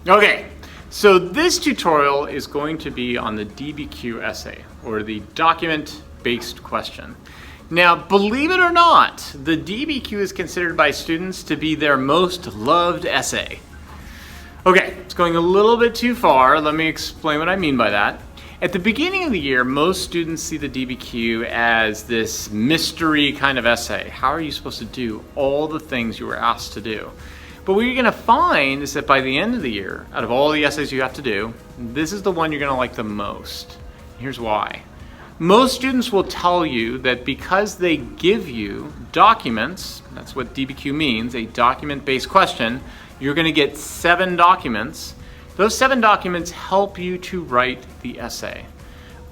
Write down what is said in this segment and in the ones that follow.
Okay, so this tutorial is going to be on the DBQ essay, or the document-based question. Now, believe it or not, the DBQ is considered by students to be their most loved essay. Okay, it's going a little bit too far. Let me explain what I mean by that. At the beginning of the year, most students see the DBQ as this mystery kind of essay. How are you supposed to do all the things you were asked to do? But what you're going to find is that by the end of the year, out of all the essays you have to do, this is the one you're going to like the most. Here's why. Most students will tell you that because they give you documents, that's what DBQ means, a document-based question, you're going to get 7 documents. Those 7 documents help you to write the essay.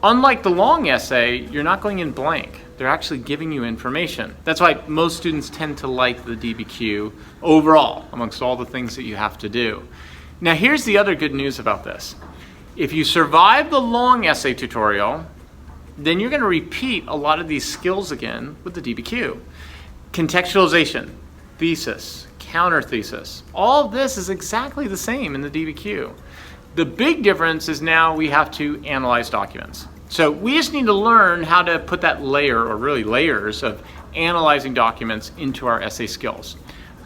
Unlike the long essay, you're not going in blank. They're actually giving you information. That's why most students tend to like the DBQ overall, amongst all the things that you have to do. Now here's the other good news about this. If you survive the long essay tutorial, then you're going to repeat a lot of these skills again with the DBQ. Contextualization, thesis, counter thesis, all of this is exactly the same in the DBQ. The big difference is now we have to analyze documents. So we just need to learn how to put that layer, or really layers, of analyzing documents into our essay skills.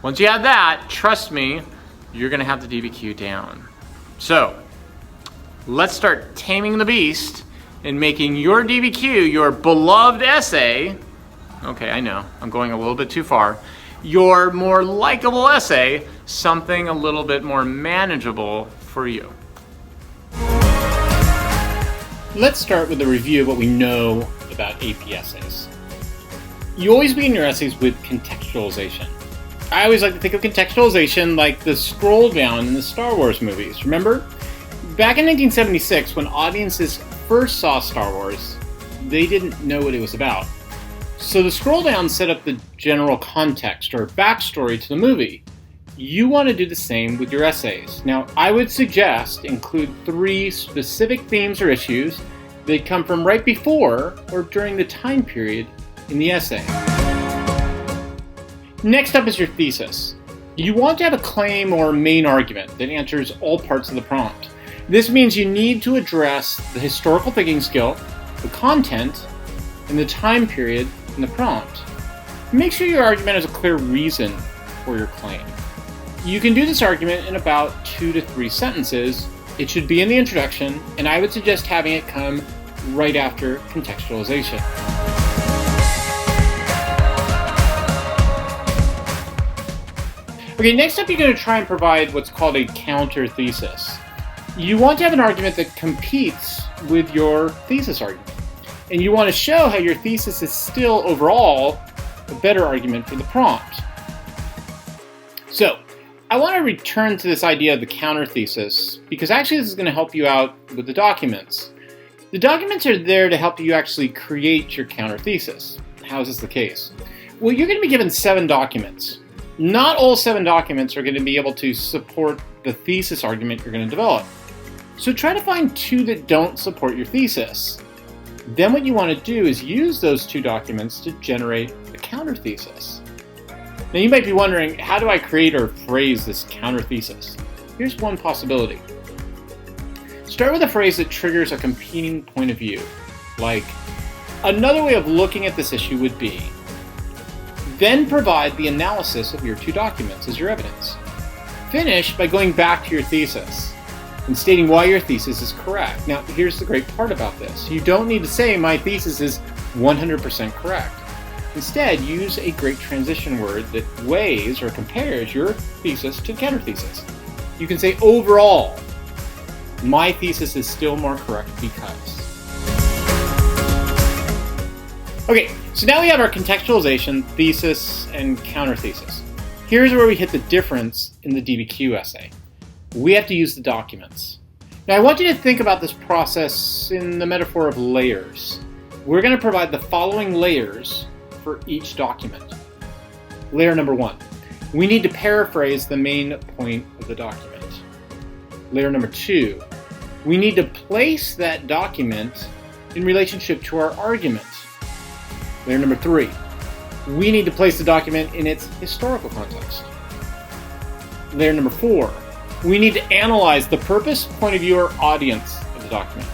Once you have that, trust me, you're going to have the DBQ down. So let's start taming the beast and making your DBQ, your beloved essay, okay, I know, I'm going a little bit too far, your more likable essay, something a little bit more manageable for you. Let's start with a review of what we know about AP essays. You always begin your essays with contextualization. I always like to think of contextualization like the scroll down in the Star Wars movies. Remember? Back in 1976, when audiences first saw Star Wars, they didn't know what it was about. So the scroll down set up the general context or backstory to the movie. You want to do the same with your essays. Now, I would suggest include 3 specific themes or issues that come from right before or during the time period in the essay. Next up is your thesis. You want to have a claim or main argument that answers all parts of the prompt. This means you need to address the historical thinking skill, the content, and the time period in the prompt. Make sure your argument has a clear reason for your claim. You can do this argument in about 2 to 3 sentences. It should be in the introduction, and I would suggest having it come right after contextualization. Okay, next up you're going to try and provide what's called a counter thesis. You want to have an argument that competes with your thesis argument. And you want to show how your thesis is still overall a better argument for the prompt. So, I want to return to this idea of the counter thesis because actually this is going to help you out with the documents. The documents are there to help you actually create your counter thesis. How is this the case? Well, you're going to be given 7 documents. Not all 7 documents are going to be able to support the thesis argument you're going to develop. So try to find 2 that don't support your thesis. Then what you want to do is use those 2 documents to generate a counter thesis. Now you might be wondering, how do I create or phrase this counter thesis? Here's one possibility. Start with a phrase that triggers a competing point of view, like, another way of looking at this issue would be. Then provide the analysis of your 2 documents as your evidence. Finish by going back to your thesis and stating why your thesis is correct. Now, here's the great part about this. You don't need to say, my thesis is 100% correct. Instead, use a great transition word that weighs or compares your thesis to counter thesis. You can say, overall, my thesis is still more correct because. Okay, so now we have our contextualization, thesis, and counter thesis. Here's where we hit the difference in the DBQ essay. We have to use the documents. Now I want you to think about this process in the metaphor of layers. We're going to provide the following layers for each document. Layer number 1. We need to paraphrase the main point of the document. Layer number 2. We need to place that document in relationship to our argument. Layer number 3. We need to place the document in its historical context. Layer number 4. we need to analyze the purpose, point of view, or audience of the document.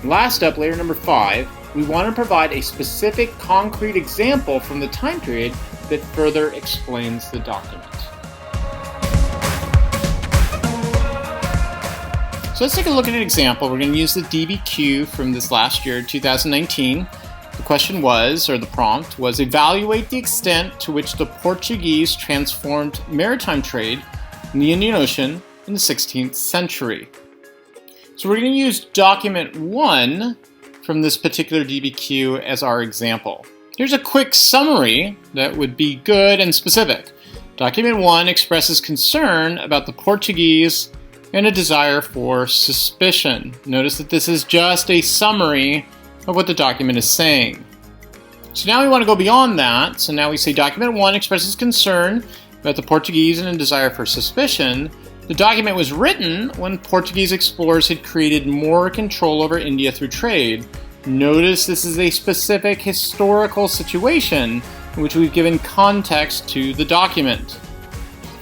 Last up, layer number 5, we want to provide a specific concrete example from the time period that further explains the document. So let's take a look at an example. We're going to use the DBQ from this last year, 2019. The question was, or the prompt was, evaluate the extent to which the Portuguese transformed maritime trade in the Indian Ocean in the 16th century. So we're going to use document 1 from this particular DBQ as our example. Here's a quick summary that would be good and specific. Document 1 expresses concern about the Portuguese and a desire for suspicion. Notice that this is just a summary of what the document is saying. So now we want to go beyond that. So now we say document 1 expresses concern about the Portuguese and a desire for suspicion. The document was written when Portuguese explorers had created more control over India through trade. Notice this is a specific historical situation in which we've given context to the document.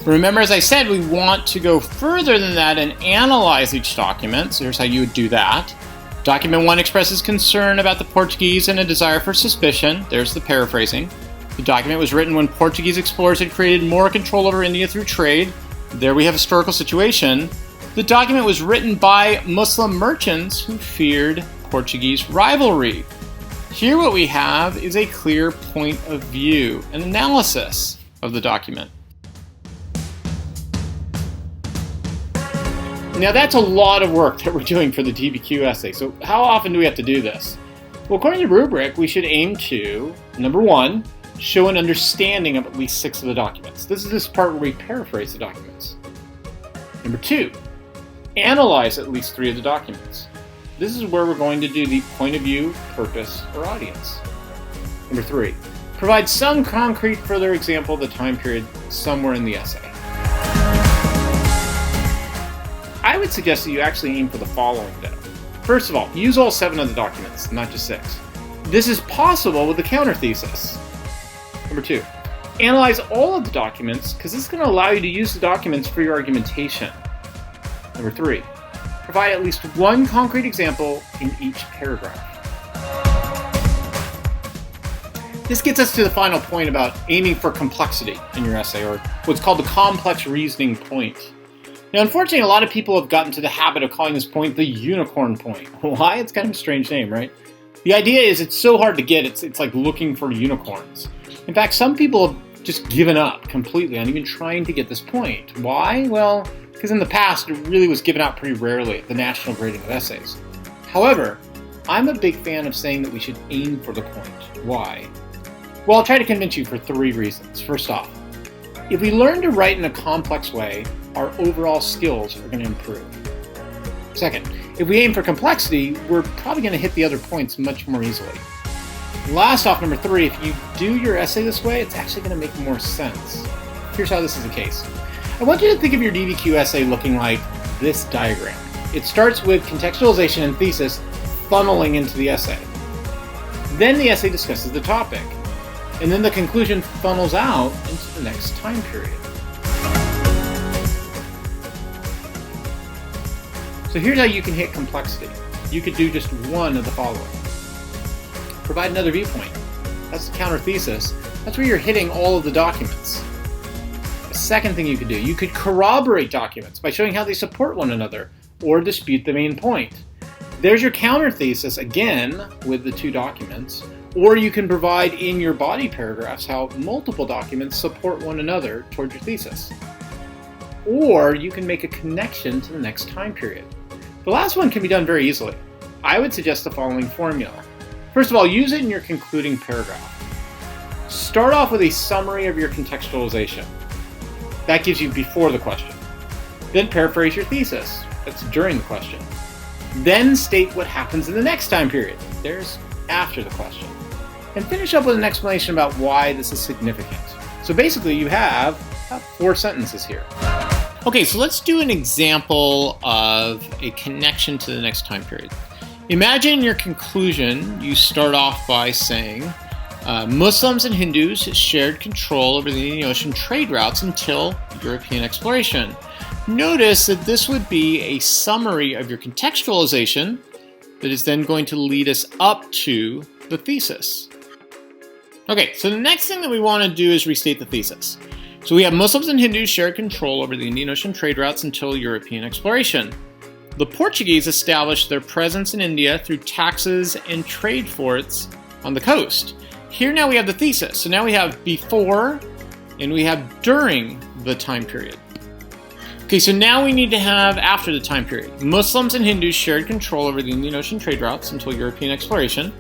Remember, as I said, we want to go further than that and analyze each document. So here's how you would do that. Document 1 expresses concern about the Portuguese and a desire for suspicion. There's the paraphrasing. The document was written when Portuguese explorers had created more control over India through trade. There we have historical situation. The document was written by Muslim merchants who feared Portuguese rivalry. Here what we have is a clear point of view, an analysis of the document. Now that's a lot of work that we're doing for the DBQ essay. So how often do we have to do this? Well, according to the rubric, we should aim to, number 1, show an understanding of at least 6 of the documents. This is this part where we paraphrase the documents. Number 2, analyze at least 3 of the documents. This is where we're going to do the point of view, purpose, or audience. Number 3, provide some concrete further example of the time period somewhere in the essay. I would suggest that you actually aim for the following though. First of all, use all 7 of the documents, not just 6. This is possible with the counter thesis. Number 2, analyze all of the documents because this is going to allow you to use the documents for your argumentation. Number 3, provide at least 1 concrete example in each paragraph. This gets us to the final point about aiming for complexity in your essay, or what's called the complex reasoning point. Now, unfortunately, a lot of people have gotten to the habit of calling this point the unicorn point. Why? It's kind of a strange name, right? The idea is it's so hard to get, it's like looking for unicorns. In fact, some people have just given up completely on even trying to get this point. Why? Well, because in the past, it really was given out pretty rarely at the national grading of essays. However, I'm a big fan of saying that we should aim for the point. Why? Well, I'll try to convince you for 3 reasons. First off, if we learn to write in a complex way, our overall skills are going to improve. Second, if we aim for complexity, we're probably going to hit the other points much more easily. And last off, number 3, if you do your essay this way, it's actually going to make more sense. Here's how this is the case. I want you to think of your DBQ essay looking like this diagram. It starts with contextualization and thesis funneling into the essay. Then the essay discusses the topic. And then the conclusion funnels out into the next time period. So here's how you can hit complexity. You could do just one of the following. Provide another viewpoint. That's the counter thesis. That's where you're hitting all of the documents. The second thing you could do, you could corroborate documents by showing how they support one another or dispute the main point. There's your counter thesis again with the 2 documents. Or you can provide in your body paragraphs how multiple documents support one another towards your thesis. Or you can make a connection to the next time period. The last one can be done very easily. I would suggest the following formula. First of all, use it in your concluding paragraph. Start off with a summary of your contextualization. That gives you before the question. Then paraphrase your thesis. That's during the question. Then state what happens in the next time period. There's after the question. And finish up with an explanation about why this is significant. So basically you have 4 sentences here. Okay, so let's do an example of a connection to the next time period. Imagine in your conclusion, you start off by saying, Muslims and Hindus shared control over the Indian Ocean trade routes until European exploration. Notice that this would be a summary of your contextualization that is then going to lead us up to the thesis. Okay, so the next thing that we want to do is restate the thesis. So we have Muslims and Hindus shared control over the Indian Ocean trade routes until European exploration. The Portuguese established their presence in India through taxes and trade forts on the coast. Here now we have the thesis. So now we have before and we have during the time period. Okay, so now we need to have after the time period. Muslims and Hindus shared control over the Indian Ocean trade routes until European exploration.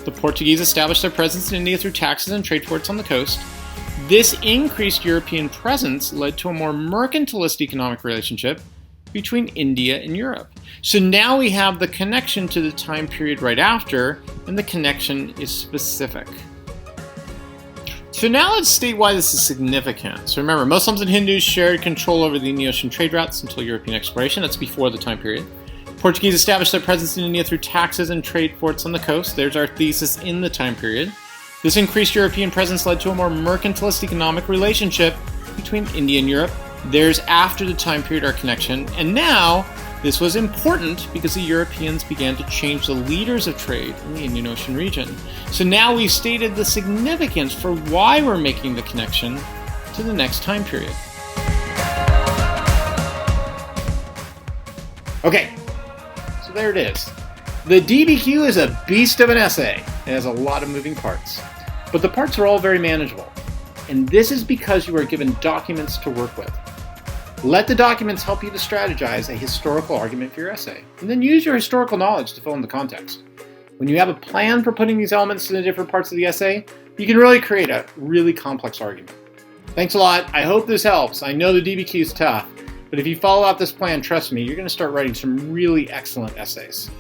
The Portuguese established their presence in India through taxes and trade forts on the coast. This increased European presence led to a more mercantilist economic relationship between India and Europe. So now we have the connection to the time period right after, and the connection is specific. So now let's state why this is significant. So remember, Muslims and Hindus shared control over the Indian Ocean trade routes until European exploration. That's before the time period. Portuguese established their presence in India through taxes and trade forts on the coast. There's our thesis in the time period. This increased European presence led to a more mercantilist economic relationship between India and Europe. There's after the time period our connection. And now, this was important because the Europeans began to change the leaders of trade in the Indian Ocean region. So now we've stated the significance for why we're making the connection to the next time period. Okay, so there it is. The DBQ is a beast of an essay. It has a lot of moving parts, but the parts are all very manageable. And this is because you are given documents to work with. Let the documents help you to strategize a historical argument for your essay, and then use your historical knowledge to fill in the context. When you have a plan for putting these elements in the different parts of the essay, you can really create a really complex argument. Thanks a lot. I hope this helps. I know the DBQ is tough, but if you follow out this plan, trust me, you're going to start writing some really excellent essays.